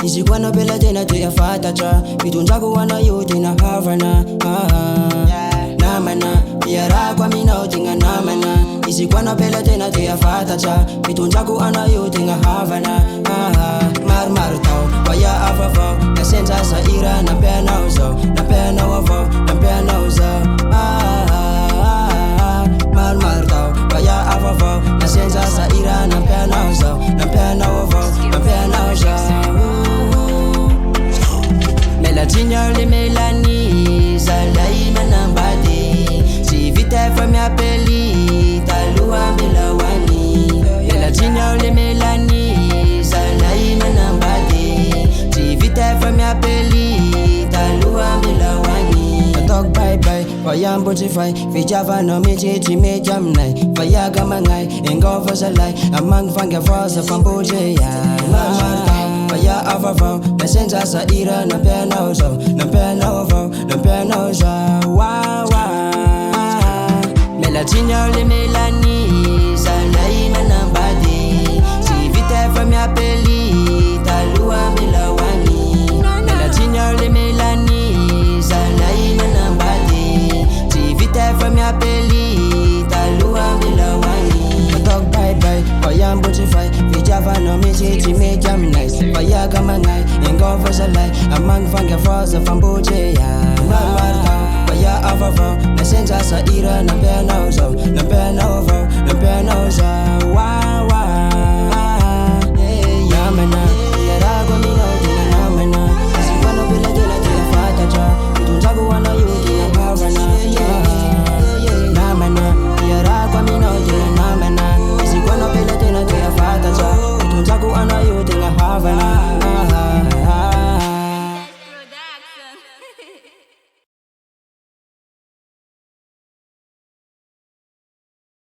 Isikwana pela tena tuyafatacha mitunjaku wanayo tena havana namana yara kwa mina utinga namana isikwana pela tena tuyafatacha mitunjaku anayo tena havana mar tau waya afafau na senza sa ira na pena uzo na pena wafau na pena uzo mar tau waya afafau na senza sa ira na pena uzo na pena wafau na pena uzo Melatinha le melani salai manambadi si vita fa mia peli talua melawani Melatinha le melani salai manambadi si vita fa mia peli talua melawani talk bye bye Fayambo tifai Vijava no michi me jamnai Fayaga mangai Engova salai Amang fanga fasa famboje ya Faya avavau Na senza sa ira na pena uzo Na pena uvau Na pena uzo Wa wa Melatinha le melani Salai manambadi Si vita fa mia peli Talua melawani Melatinha le melani Salai manambadi Si vita fa mia peli Talua melawani Talk bye bye Fayambo tifai Vijava no michi me jamnai Fayaga mangai Engova salai Amang fanga fasa famboje ya Marmarka Faya avavau Na senza sa ira na pena uzo Na pena uvau